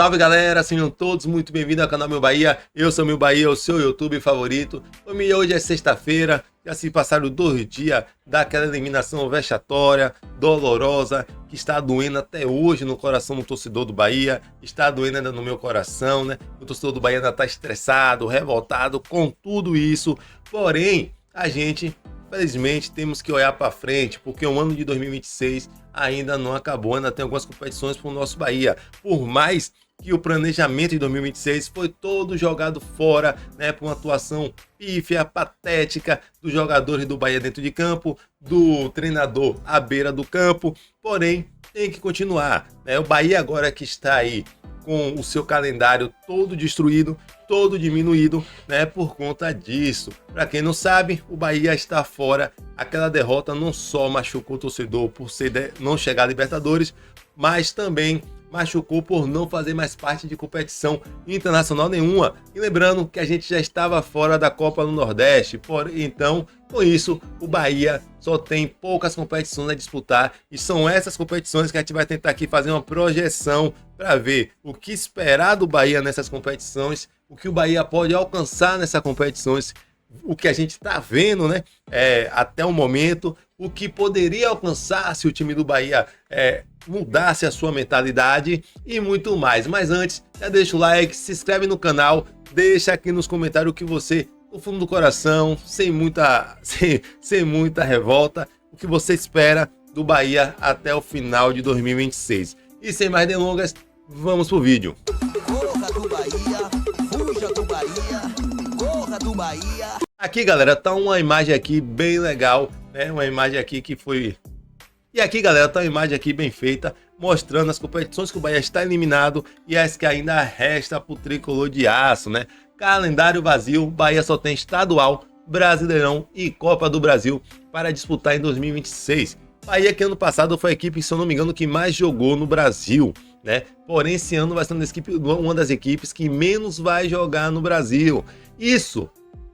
Salve galera, sejam todos muito bem-vindos ao canal Meu Bahia. Eu sou Meu Bahia, o seu YouTube favorito. Família, hoje é sexta-feira, já se passaram 2 dias daquela eliminação vexatória, dolorosa, que está doendo até hoje no coração do torcedor do Bahia, está doendo ainda no meu coração, né? O torcedor do Bahia ainda está estressado, revoltado com tudo isso, porém, a gente, infelizmente, temos que olhar para frente, porque o ano de 2026 ainda não acabou, ainda tem algumas competições para o nosso Bahia. Por mais que o planejamento de 2026 foi todo jogado fora, né, por uma atuação pífia, patética dos jogadores do Bahia dentro de campo, do treinador à beira do campo, porém, tem que continuar, né? O Bahia agora que está aí com o seu calendário todo destruído, todo diminuído, né, por conta disso. Para quem não sabe, o Bahia está fora. Aquela derrota não só machucou o torcedor por não chegar a Libertadores, mas também machucou por não fazer mais parte de competição internacional nenhuma. E lembrando que a gente já estava fora da Copa do Nordeste, então, com isso, o Bahia só tem poucas competições a disputar, e são essas competições que a gente vai tentar aqui fazer uma projeção para ver o que esperar do Bahia nessas competições, o que o Bahia pode alcançar nessas competições, o que a gente está vendo, né, até o momento, o que poderia alcançar se o time do Bahia mudasse a sua mentalidade e muito mais. Mas antes, já deixa o like, se inscreve no canal, deixa aqui nos comentários o que você, no fundo do coração, sem muita revolta, o que você espera do Bahia até o final de 2026. E sem mais delongas, vamos pro vídeo. Corra do Bahia, fuja do Bahia, corra do Bahia. Aqui, galera, tá uma imagem aqui bem legal, né? Uma imagem aqui que foi... E aqui, galera, tá uma imagem aqui bem feita, mostrando as competições que o Bahia está eliminado e as que ainda resta pro tricolor de aço, né? Calendário vazio, Bahia só tem estadual, Brasileirão e Copa do Brasil para disputar em 2026. Bahia que ano passado foi a equipe, se eu não me engano, que mais jogou no Brasil, né? Porém, esse ano vai ser uma das equipes que menos vai jogar no Brasil. Isso,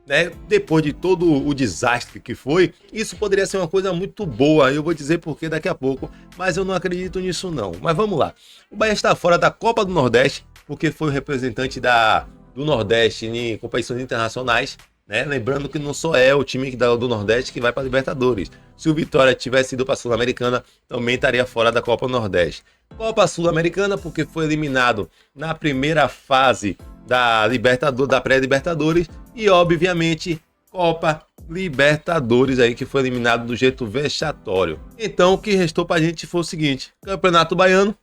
né, depois de todo o desastre que foi, isso poderia ser uma coisa muito boa. Eu vou dizer porque daqui a pouco, mas eu não acredito nisso não. Mas vamos lá. O Bahia está fora da Copa do Nordeste, porque foi o representante do Nordeste em competições internacionais, né? Lembrando que não só é o time do Nordeste que vai para a Libertadores. Se o Vitória tivesse ido para a Sul-Americana, também estaria fora da Copa do Nordeste. Copa Sul-Americana porque foi eliminado na primeira fase da pré-Libertadores, e obviamente Copa Libertadores aí que foi eliminado do jeito vexatório. Então o que restou pra gente foi o seguinte: Campeonato Baiano,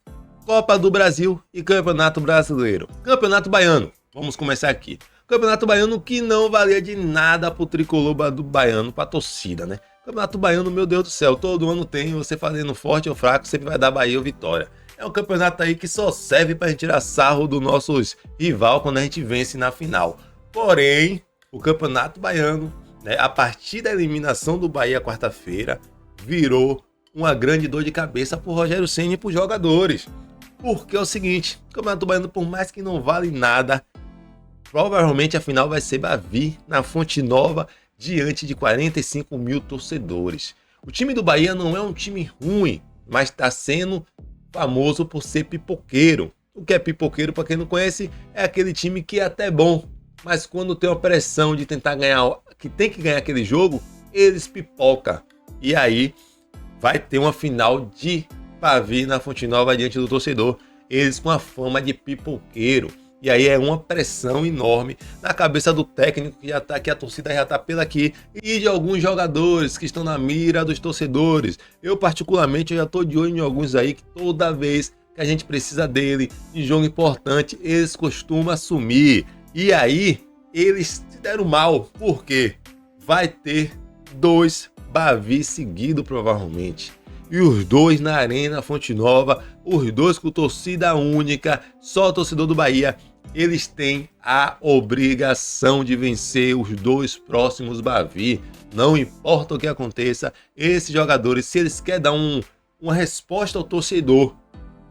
Copa do Brasil e Campeonato Brasileiro. Campeonato Baiano, vamos começar aqui. Campeonato Baiano que não valia de nada pro tricolor do Baiano, pra torcida, né? Campeonato Baiano, meu Deus do céu, todo ano tem, você fazendo forte ou fraco, sempre vai dar Bahia ou Vitória. É um campeonato aí que só serve pra gente tirar sarro dos nossos rival quando a gente vence na final. Porém, o Campeonato Baiano, né, a partir da eliminação do Bahia quarta-feira, virou uma grande dor de cabeça pro Rogério Ceni e pros jogadores. Porque é o seguinte, o Campeonato Baiano, por mais que não vale nada, provavelmente a final vai ser Bavi, na Fonte Nova, diante de 45 mil torcedores. O time do Bahia não é um time ruim, mas está sendo famoso por ser pipoqueiro. O que é pipoqueiro, para quem não conhece, é aquele time que é até bom, mas quando tem uma pressão de tentar ganhar, que tem que ganhar aquele jogo, eles pipoca. E aí vai ter uma final de Bavi na Fonte Nova diante do torcedor, eles com a fama de pipoqueiro. E aí é uma pressão enorme na cabeça do técnico que a torcida já tá pela aqui, e de alguns jogadores que estão na mira dos torcedores. Eu particularmente já tô de olho em alguns aí que toda vez que a gente precisa dele em jogo importante, eles costumam assumir. E aí eles se deram mal, porque vai ter 2 Bavi seguidos provavelmente. E os 2 na Arena Fonte Nova, os 2 com torcida única, só o torcedor do Bahia. Eles têm a obrigação de vencer os 2 próximos Bavi. Não importa o que aconteça, esses jogadores, se eles querem dar uma resposta ao torcedor,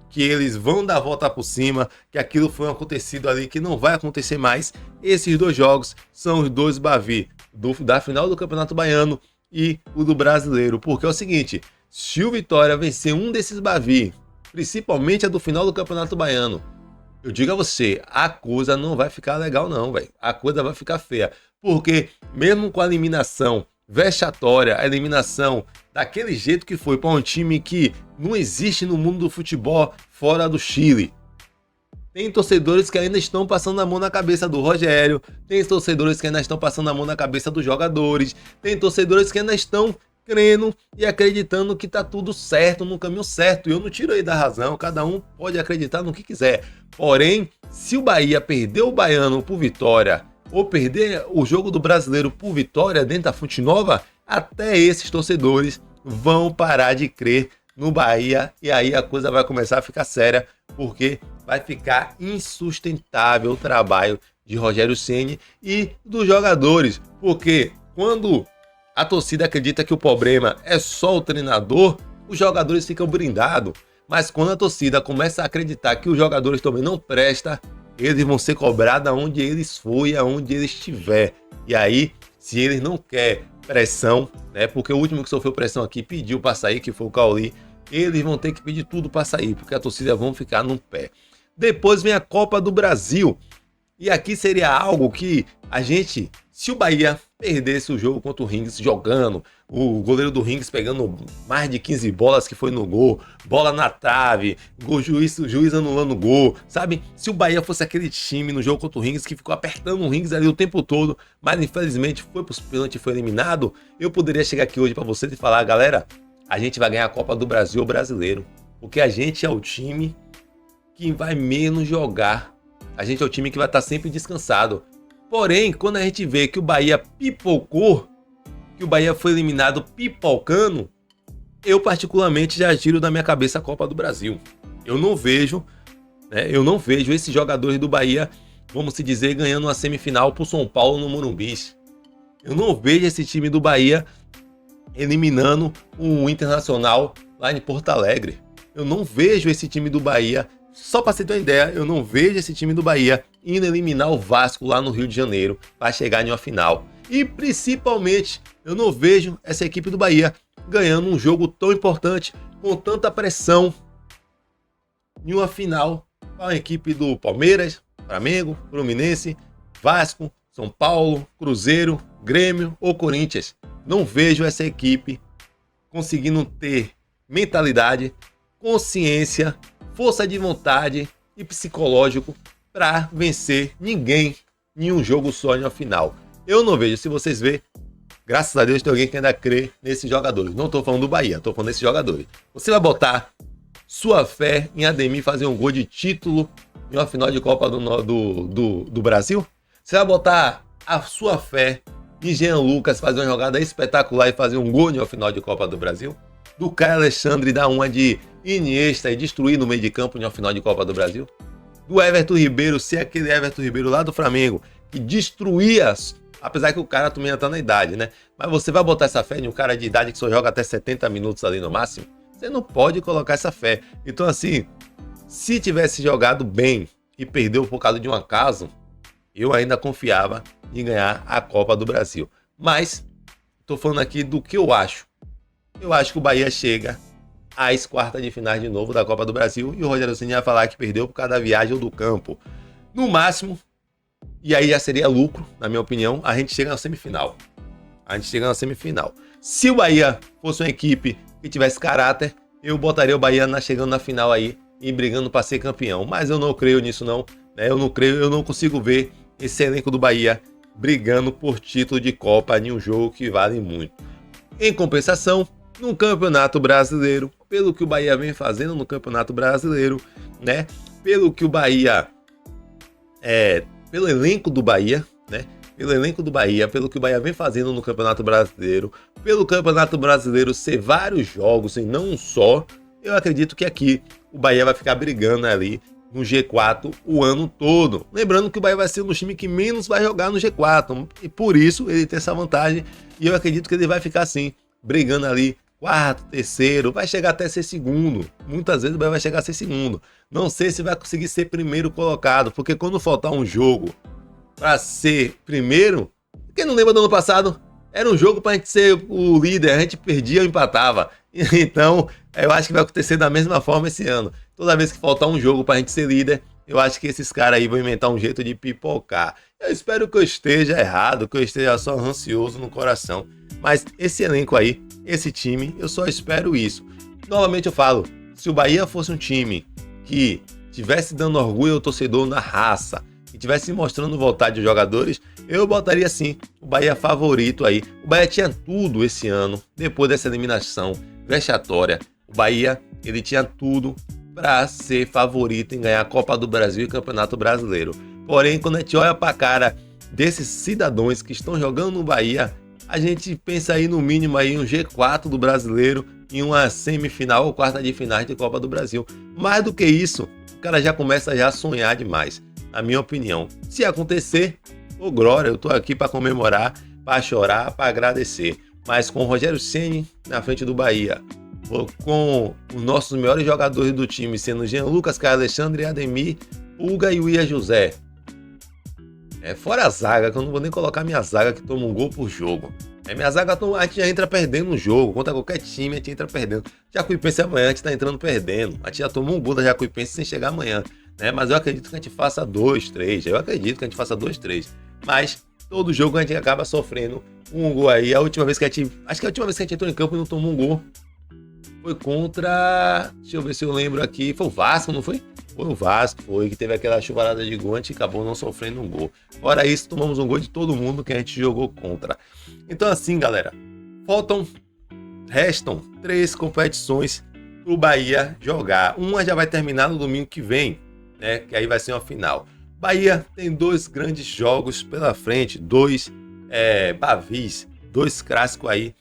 que eles vão dar a volta por cima, que aquilo foi acontecido ali, que não vai acontecer mais, esses 2 jogos são os 2 Bavi, da final do Campeonato Baiano e o do Brasileiro. Porque é o seguinte, se o Vitória vencer um desses Bavi, principalmente a do final do Campeonato Baiano, eu digo a você, a coisa não vai ficar legal não, velho. A coisa vai ficar feia. Porque mesmo com a eliminação vexatória, a eliminação daquele jeito que foi para um time que não existe no mundo do futebol fora do Chile. Tem torcedores que ainda estão passando a mão na cabeça do Rogério, tem torcedores que ainda estão passando a mão na cabeça dos jogadores, tem torcedores que ainda estão crendo e acreditando que tá tudo certo, no caminho certo. Eu não tiro aí da razão, cada um pode acreditar no que quiser. Porém, se o Bahia perder o Baiano por Vitória, ou perder o jogo do Brasileiro por Vitória dentro da Fonte Nova, até esses torcedores vão parar de crer no Bahia e aí a coisa vai começar a ficar séria, porque vai ficar insustentável o trabalho de Rogério Ceni e dos jogadores, porque quando a torcida acredita que o problema é só o treinador, os jogadores ficam blindados, mas quando a torcida começa a acreditar que os jogadores também não prestam, eles vão ser cobrados aonde eles forem, aonde eles estiver. E aí, se eles não querem pressão, né? Porque o último que sofreu pressão aqui pediu para sair, que foi o Cauli, eles vão ter que pedir tudo para sair, porque a torcida vão ficar no pé. Depois vem a Copa do Brasil. E aqui seria algo que a gente, se o Bahia perdesse o jogo contra o Rings jogando, o goleiro do Rings pegando mais de 15 bolas que foi no gol, bola na trave, juiz anulando o gol, sabe? Se o Bahia fosse aquele time no jogo contra o Rings que ficou apertando o Rings ali o tempo todo, mas infelizmente foi pros pênaltis e foi eliminado, eu poderia chegar aqui hoje para vocês e falar, galera, a gente vai ganhar a Copa do Brasil brasileiro, porque a gente é o time que vai menos jogar. A gente é o time que vai estar sempre descansado. Porém, quando a gente vê que o Bahia pipocou, que o Bahia foi eliminado pipocando, eu particularmente já tiro da minha cabeça a Copa do Brasil. Eu não vejo esses jogadores do Bahia, vamos se dizer, ganhando uma semifinal pro São Paulo no Morumbi. Eu não vejo esse time do Bahia eliminando o Internacional lá em Porto Alegre. Eu não vejo esse time do Bahia, só para você ter uma ideia, eu não vejo esse time do Bahia indo eliminar o Vasco lá no Rio de Janeiro para chegar em uma final. E principalmente, eu não vejo essa equipe do Bahia ganhando um jogo tão importante, com tanta pressão, em uma final com a equipe do Palmeiras, Flamengo, Fluminense, Vasco, São Paulo, Cruzeiro, Grêmio ou Corinthians. Não vejo essa equipe conseguindo ter mentalidade, consciência, força de vontade e psicológico para vencer ninguém em um jogo só em uma final. Eu não vejo. Se vocês verem, graças a Deus tem alguém que ainda crê nesses jogadores. Não estou falando do Bahia, estou falando desses jogadores. Você vai botar sua fé em Ademir fazer um gol de título em uma final de Copa do Brasil? Você vai botar a sua fé em Jean Lucas fazer uma jogada espetacular e fazer um gol em uma final de Copa do Brasil? Do Caio Alexandre dar uma de Iniesta e destruir no meio de campo em uma final de Copa do Brasil? Do Everton Ribeiro ser aquele Everton Ribeiro lá do Flamengo que destruía, apesar que o cara também já tá na idade, né? Mas você vai botar essa fé em um cara de idade que só joga até 70 minutos ali no máximo? Você não pode colocar essa fé. Então assim, se tivesse jogado bem e perdeu por causa de um acaso, eu ainda confiava em ganhar a Copa do Brasil. Mas, tô falando aqui do que eu acho. Eu acho que o Bahia chega às quartas de finais de novo da Copa do Brasil e o Rogério Ceni vai falar que perdeu por causa da viagem ou do campo. No máximo, e aí já seria lucro, na minha opinião, a gente chega na semifinal. Se o Bahia fosse uma equipe que tivesse caráter, eu botaria o Bahia chegando na final aí e brigando para ser campeão. Mas eu não creio nisso não, né? Eu não consigo ver esse elenco do Bahia brigando por título de Copa em um jogo que vale muito. Em compensação, no Campeonato Brasileiro, pelo que o Bahia vem fazendo no Campeonato Brasileiro, né? Pelo que o Bahia pelo elenco do Bahia, né? Pelo que o Bahia vem fazendo no Campeonato Brasileiro, pelo Campeonato Brasileiro ser vários jogos e não um só, eu acredito que aqui o Bahia vai ficar brigando ali no G4 o ano todo. Lembrando que o Bahia vai ser um dos times que menos vai jogar no G4, e por isso ele tem essa vantagem, e eu acredito que ele vai ficar assim, brigando ali, quarto, terceiro, vai chegar até ser segundo. Muitas vezes o Bahia vai chegar a ser segundo. Não sei se vai conseguir ser primeiro colocado, porque quando faltar um jogo para ser primeiro, quem não lembra do ano passado, era um jogo pra gente ser o líder, a gente perdia ou empatava. Então, eu acho que vai acontecer da mesma forma esse ano. Toda vez que faltar um jogo pra gente ser líder, Eu acho que esses caras aí vão inventar um jeito de pipocar. Eu espero que eu esteja errado, que eu esteja só ansioso no coração. Mas esse elenco aí, esse time, eu só espero isso. Novamente eu falo, se o Bahia fosse um time que tivesse dando orgulho ao torcedor na raça, e tivesse mostrando vontade de jogadores, eu botaria sim o Bahia favorito aí. O Bahia tinha tudo esse ano, depois dessa eliminação vexatória. O Bahia, ele tinha tudo para ser favorito em ganhar a Copa do Brasil e Campeonato Brasileiro. Porém, quando a gente olha para a cara desses cidadãos que estão jogando no Bahia, a gente pensa aí no mínimo aí um G4 do Brasileiro e uma semifinal ou quarta de finais de Copa do Brasil. Mais do que isso, o cara já começa já a sonhar demais, na minha opinião. Se acontecer, ô glória, eu tô aqui para comemorar, para chorar, para agradecer. Mas com o Rogério Ceni na frente do Bahia, com os nossos melhores jogadores do time sendo Jean Lucas, Caio Alexandre, Ademir, Pulga e Willian José. Fora a zaga, que eu não vou nem colocar minha zaga que toma um gol por jogo. Minha zaga, a gente já entra perdendo no jogo. Contra qualquer time, a gente entra perdendo. Jacuipense amanhã, a gente tá entrando perdendo. A gente já tomou um gol da Jacuipense sem chegar amanhã. Mas eu acredito que a gente faça 2, 3. Eu acredito que a gente faça 2, 3. Mas todo jogo a gente acaba sofrendo um gol aí. A última vez que a gente... Acho que a última vez que a gente entrou em campo e não tomou um gol foi contra... Deixa eu ver se eu lembro aqui. Foi o Vasco, não foi? Foi o Vasco, foi que teve aquela chuvarada de gol, a gente acabou não sofrendo um gol. Fora isso, tomamos um gol de todo mundo que a gente jogou contra. Então assim, galera, restam 3 competições pro Bahia jogar. Uma já vai terminar no domingo que vem, né? Que aí vai ser uma final. Bahia tem 2 grandes jogos pela frente, 2 Bavis, 2 clássicos aí,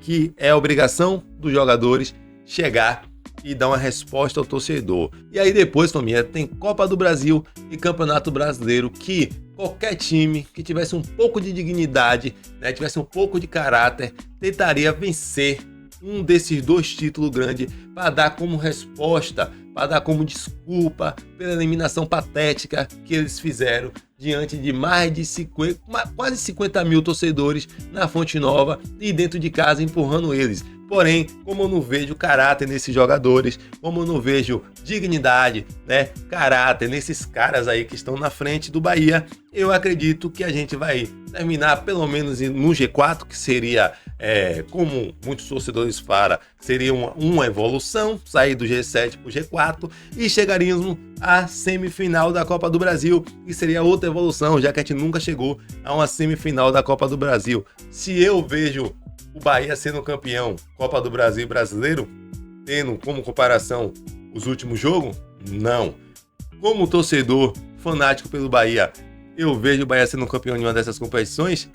que é obrigação dos jogadores chegar e dar uma resposta ao torcedor. E aí depois, família, tem Copa do Brasil e Campeonato Brasileiro, que qualquer time que tivesse um pouco de dignidade, né, tivesse um pouco de caráter, tentaria vencer um desses 2 títulos grandes para dar como resposta, para dar como desculpa pela eliminação patética que eles fizeram diante de mais de quase 50 mil torcedores na Fonte Nova e dentro de casa empurrando eles. Porém, como eu não vejo caráter nesses jogadores, como eu não vejo dignidade, né, caráter nesses caras aí que estão na frente do Bahia, eu acredito que a gente vai terminar pelo menos no G4, que seria, como muitos torcedores falam, seria uma evolução, sair do G7 para o G4 e chegaríamos à semifinal da Copa do Brasil, que seria outra evolução, já que a gente nunca chegou a uma semifinal da Copa do Brasil. Se eu vejo o Bahia sendo campeão Copa do Brasil e Brasileiro, tendo como comparação os últimos jogos, não. Como torcedor fanático pelo Bahia, eu vejo o Bahia sendo campeão em uma dessas competições?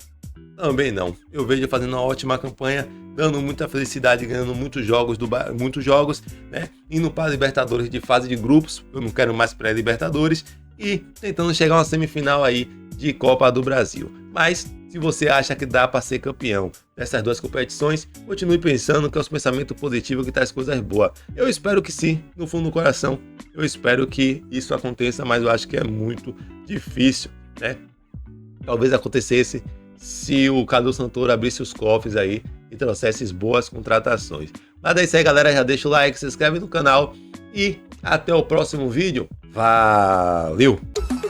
Também não. Eu vejo fazendo uma ótima campanha, dando muita felicidade, ganhando muitos jogos, né? Indo para a Libertadores de fase de grupos, eu não quero mais pré-Libertadores, e tentando chegar a uma semifinal aí de Copa do Brasil. Mas se você acha que dá para ser campeão dessas 2 competições, continue pensando que é um pensamento positivo que traz coisas boas. Eu espero que sim, no fundo do coração. Eu espero que isso aconteça, mas eu acho que é muito difícil, né? Talvez acontecesse se o Cadu Santoro abrisse os cofres aí e trouxesse boas contratações. Mas é isso aí, galera. Já deixa o like, se inscreve no canal e até o próximo vídeo. Valeu!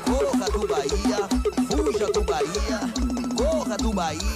Corra do Bahia, fuja do Bahia, corra do Bahia.